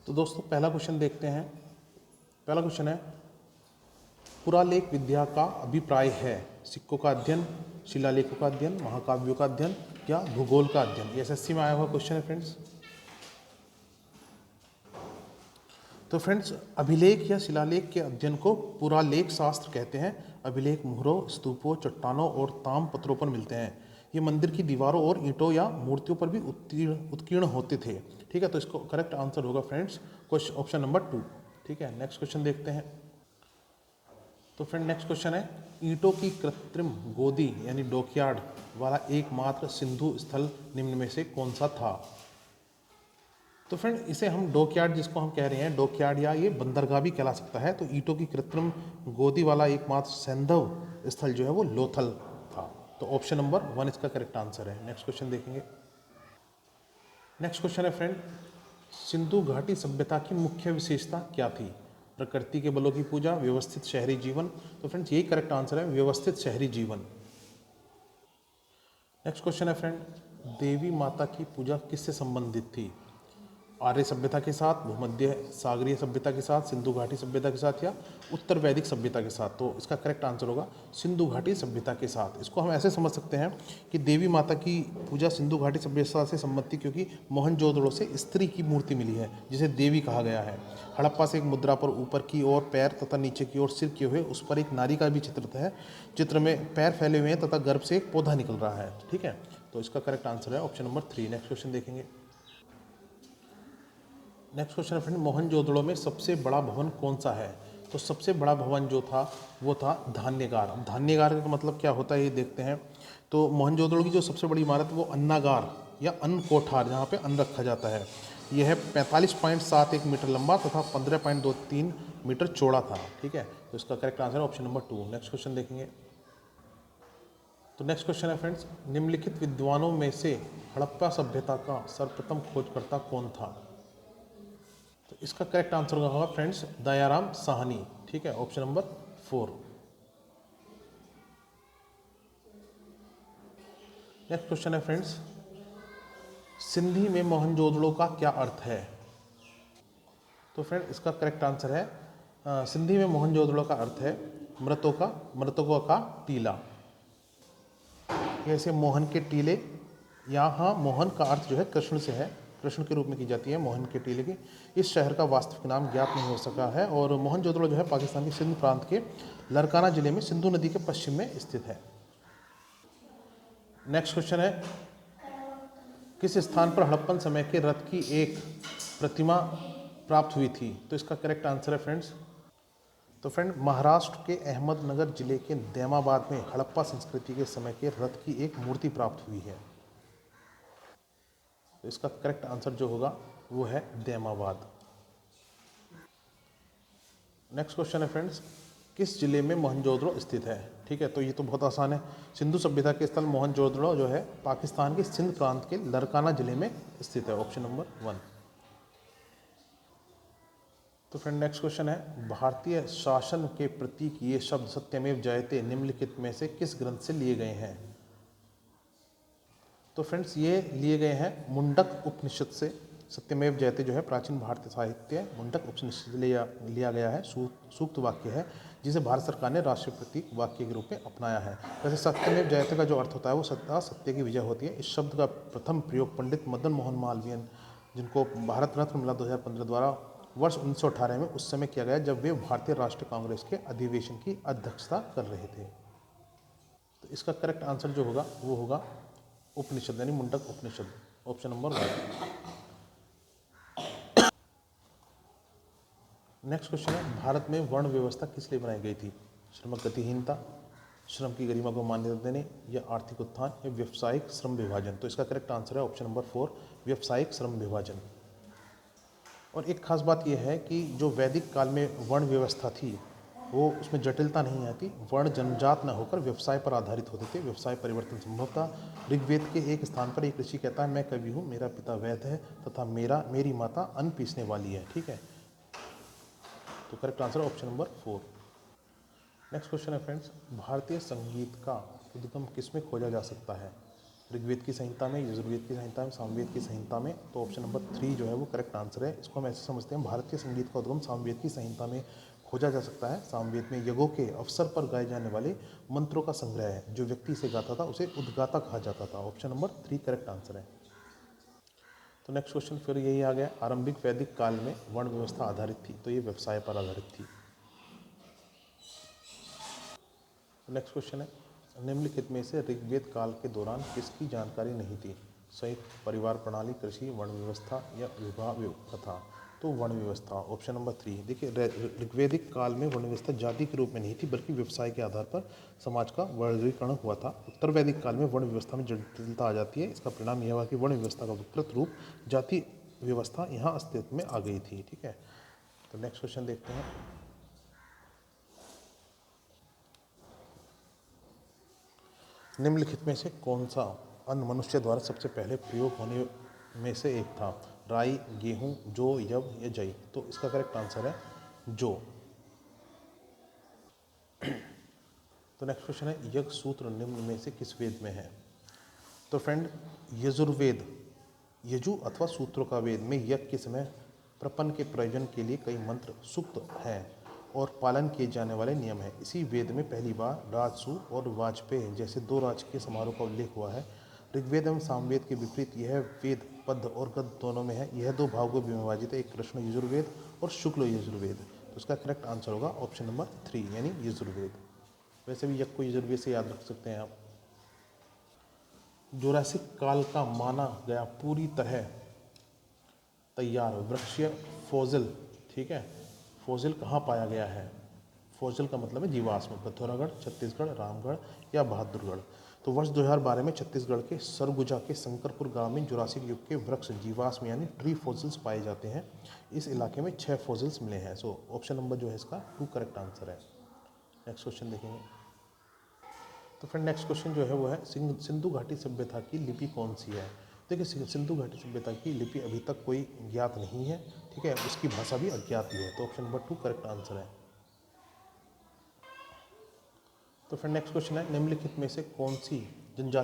तो दोस्तों पहला क्वेश्चन देखते हैं। पहला क्वेश्चन है, पुरालेख विद्या का अभिप्राय है सिक्कों का अध्ययन, शिलालेखों का अध्ययन, महाकाव्यों का अध्ययन या भूगोल का अध्ययन। ये एसएससी में आया हुआ क्वेश्चन है फ्रेंड्स। तो फ्रेंड्स, अभिलेख या शिलालेख के अध्ययन को पुरालेख शास्त्र कहते हैं। अभिलेख मोहरों, स्तूपों, चट्टानों और ताम पत्रों पर मिलते हैं। ये मंदिर की दीवारों और ईंटों या मूर्तियों पर भी उत्कीर्ण होते थे। ठीक है, तो इसको करेक्ट आंसर होगा फ्रेंड्स क्वेश्चन ऑप्शन नंबर 2। ठीक है, नेक्स्ट क्वेश्चन देखते हैं। तो फ्रेंड नेक्स्ट क्वेश्चन है, ईंटों की कृत्रिम गोदी यानी डॉकयार्ड वाला एकमात्र सिंधु स्थल निम्न में से कौन सा था। तो फ्रेंड इसे हम डॉकयार्ड, जिसको हम कह रहे हैं डॉकयार्ड या ये बंदरगाह भी कहला सकता है। तो ईंटों की कृत्रिम गोदी वाला एकमात्र सैंधव स्थल जो है वो लोथल था। तो ऑप्शन नंबर 1 इसका करेक्ट आंसर है। नेक्स्ट क्वेश्चन देखेंगे। नेक्स्ट क्वेश्चन है फ्रेंड, सिंधु घाटी सभ्यता की मुख्य विशेषता क्या थी। प्रकृति के बलों की पूजा, व्यवस्थित शहरी जीवन। तो फ्रेंड्स यही करेक्ट आंसर है, व्यवस्थित शहरी जीवन। नेक्स्ट क्वेश्चन है फ्रेंड, देवी माता की पूजा किससे संबंधित थी। आर्य सभ्यता के साथ, भूमध्य सागरीय सभ्यता के साथ, सिंधु घाटी सभ्यता के साथ या उत्तर वैदिक सभ्यता के साथ। तो इसका करेक्ट आंसर होगा सिंधु घाटी सभ्यता के साथ। इसको हम ऐसे समझ सकते हैं कि देवी माता की पूजा सिंधु घाटी सभ्यता से संबंधित थी, क्योंकि मोहनजोदड़ो से स्त्री की मूर्ति मिली है जिसे देवी कहा गया है। हड़प्पा से एक मुद्रा पर ऊपर की ओर पैर तथा नीचे की ओर सिर किए हुए उस पर एक नारी का भी चित्र है। चित्र में पैर फैले हुए हैं तथा गर्भ से एक पौधा निकल रहा है। ठीक है, तो इसका करेक्ट आंसर है ऑप्शन नंबर 3। नेक्स्ट क्वेश्चन देखेंगे। नेक्स्ट क्वेश्चन है फ्रेंड, मोहनजोदड़ो में सबसे बड़ा भवन कौन सा है। तो सबसे बड़ा भवन जो था वो था धान्यगार। अब धान्यगार का मतलब क्या होता है ये देखते हैं। तो मोहनजोदड़ो की जो सबसे बड़ी इमारत है वो अन्नागार या अन्न कोठार, जहाँ पे अन्न रखा जाता है। यह है 45.71 मीटर लंबा तथा 15.23 मीटर चौड़ा था। ठीक है, तो इसका करेक्ट आंसर है ऑप्शन नंबर 2। नेक्स्ट क्वेश्चन देखेंगे। तो नेक्स्ट क्वेश्चन है फ्रेंड्स, निम्नलिखित विद्वानों में से हड़प्पा सभ्यता का सर्वप्रथम खोजकर्ता कौन था। तो इसका करेक्ट आंसर होगा फ्रेंड्स दयाराम साहनी। ठीक है, ऑप्शन नंबर 4। नेक्स्ट क्वेश्चन है फ्रेंड्स, सिंधी में मोहनजोदड़ो का क्या अर्थ है। तो फ्रेंड इसका करेक्ट आंसर है सिंधी में मोहनजोदड़ो का अर्थ है मृतकों का टीला। जैसे मोहन के टीले, यहाँ मोहन का अर्थ जो है कृष्ण से है, कृष्ण के रूप में की जाती है मोहन के टीले की। इस शहर का वास्तविक नाम ज्ञात नहीं हो सका है और मोहनजोदड़ो जो है पाकिस्तान के सिंध प्रांत के लरकाना जिले में सिंधु नदी के पश्चिम में स्थित है। नेक्स्ट क्वेश्चन है, किस स्थान पर हड़प्पन समय के रथ की एक प्रतिमा प्राप्त हुई थी। तो इसका करेक्ट आंसर है फ्रेंड्स, तो फ्रेंड महाराष्ट्र के अहमदनगर जिले के दैमाबाद में हड़प्पा संस्कृति के समय के रथ की एक मूर्ति प्राप्त हुई है। तो इसका करेक्ट आंसर जो होगा वो है दैमाबाद। नेक्स्ट क्वेश्चन है फ्रेंड्स, किस जिले में मोहनजोदड़ो स्थित है। ठीक है, तो ये तो बहुत आसान है। सिंधु सभ्यता के स्थल मोहनजोदड़ो जो है पाकिस्तान के सिंध प्रांत के लरकाना जिले में स्थित है, ऑप्शन नंबर 1। तो फ्रेंड नेक्स्ट क्वेश्चन है, भारतीय शासन के प्रतीक ये शब्द सत्यमेव जयते निम्नलिखित में से किस ग्रंथ से लिए गए हैं। तो फ्रेंड्स ये लिए गए हैं मुंडक उपनिषद से। सत्यमेव जयते जो है प्राचीन भारतीय साहित्य मुंडक उपनिषद से लिया गया है। सूक्त वाक्य है जिसे भारत सरकार ने राष्ट्रीय प्रतीक वाक्य के रूप में अपनाया है। वैसे सत्यमेव जयते का जो अर्थ होता है वो सत्य की विजय होती है। इस शब्द का प्रथम प्रयोग पंडित मदन मोहन मालवीय, जिनको भारत रत्न मिला 2015 द्वारा वर्ष 1918 में उस समय किया गया जब वे भारतीय राष्ट्रीय कांग्रेस के अधिवेशन की अध्यक्षता कर रहे थे। तो इसका करेक्ट आंसर जो होगा वो होगा उपनिषद यानी मुंडक उपनिषद, ऑप्शन नंबर 1। नेक्स्ट क्वेश्चन है, भारत में वर्ण व्यवस्था किस लिए बनाई गई थी। श्रम गतिहीनता, श्रम की गरिमा को मान्यता देने या आर्थिक उत्थान या व्यावसायिक श्रम विभाजन। तो इसका करेक्ट आंसर है ऑप्शन नंबर 4, व्यावसायिक श्रम विभाजन। और एक खास बात यह है कि जो वैदिक काल में वर्ण व्यवस्था थी वो उसमें जटिलता नहीं आती। वर्ण जनजात न होकर व्यवसाय पर आधारित होते थे। व्यवसाय परिवर्तन संभव था। ऋग्वेद के एक स्थान पर एक ऋषि कहता है, मैं कवि हूँ, मेरा पिता वैद्य है तथा मेरी माता अन्न पीसने वाली है। ठीक है, तो correct answer option number 4। Next question है फ्रेंड्स, भारतीय संगीत का उद्गम किस में खोजा जा सकता है। ऋग्वेद की संहिता में, यजुर्वेद की संहिता में, सामवेद की संहिता में। तो ऑप्शन नंबर 3 जो है वो करेक्ट आंसर है। इसको हम ऐसे समझते हैं, भारत के संगीत का उद्गम सामवेद की संहिता में खोजा जा सकता है। सामवेद में यज्ञों के अवसर पर गाए जाने वाले मंत्रों का संग्रह है। जो व्यक्ति इसे गाता था उसे उद्गाता कहा जाता था। ऑप्शन नंबर 3 करेक्ट आंसर है। तो नेक्स्ट क्वेश्चन फिर यही आ गया, आरंभिक वैदिक काल में वर्ण व्यवस्था आधारित थी, तो ये व्यवसाय पर आधारित थी। नेक्स्ट क्वेश्चन है, निम्नलिखित में से ऋग्वेद काल के दौरान किसकी जानकारी नहीं थी? संयुक्त परिवार प्रणाली, कृषि, वर्ण व्यवस्था या विवाह प्रथा? तो वर्ण व्यवस्था, ऑप्शन नंबर 3। देखिए, ऋग्वेदिक काल में वर्ण व्यवस्था जाति के रूप में नहीं थी, बल्कि व्यवसाय के आधार पर समाज का वर्गीकरण हुआ था। उत्तर वैदिक काल में वर्ण व्यवस्था में जटिलता आ जाती है। इसका परिणाम यह हुआ कि वर्ण व्यवस्था का विकृत रूप जाति व्यवस्था यहाँ अस्तित्व में आ गई थी। ठीक है, तो नेक्स्ट क्वेश्चन देखते हैं। निम्नलिखित में से कौन सा अन्न मनुष्य द्वारा सबसे पहले प्रयोग होने में से एक था? राई, गेहूं, जौ, यव या जई? तो इसका करेक्ट आंसर है जौ। तो नेक्स्ट क्वेश्चन है, यज्ञ सूत्र निम्न में से किस वेद में है? तो फ्रेंड, यजुर्वेद, यजु अथवा सूत्रों का वेद में यज्ञ के समय प्रपन्न के प्रयोजन के लिए कई मंत्र, सूक्त हैं और पालन किए जाने वाले नियम हैं। इसी वेद में पहली बार राजसु और वाजपेय जैसे दो राजकीय समारोह का उल्लेख हुआ है। ऋग्वेद एवं सामवेद के विपरीत यह वेद पद्य और गद्य दोनों में है। यह दो भागों में विभाजित है, एक कृष्ण यजुर्वेद और शुक्ल यजुर्वेद। तो इसका करेक्ट आंसर होगा ऑप्शन नंबर 3 यानी यजुर्वेद। वैसे भी यज्ञ को यजुर्वेद से याद रख सकते हैं आप। जुरासिक काल का माना गया पूरी तरह तैयार वृक्षीय फॉसिल, ठीक है, फॉसिल कहाँ पाया गया है? फॉसिल का मतलब है जीवाश्म, पिथौरागढ़, छत्तीसगढ़, रामगढ़ या बहादुरगढ़। तो वर्ष 2012 में छत्तीसगढ़ के सरगुजा के शंकरपुर गांव में जुरासिक युग के वृक्ष जीवाश्म यानी ट्री फॉसिल्स पाए जाते हैं। इस इलाके में 6 फॉसिल्स मिले हैं। सो ऑप्शन नंबर जो है इसका 2 करेक्ट आंसर है। नेक्स्ट क्वेश्चन देखेंगे। तो फिर नेक्स्ट क्वेश्चन जो है वो है, सिंधु घाटी सभ्यता की लिपि कौन सी है? देखिए, सिंधु घाटी सभ्यता की लिपि अभी तक कोई ज्ञात नहीं है। ठीक है, उसकी भाषा भी अज्ञात ही है। तो ऑप्शन नंबर 2 करेक्ट आंसर है। तो फिर नेक्स्ट क्वेश्चन है, निम्नलिखित में से कौन सी जनजाति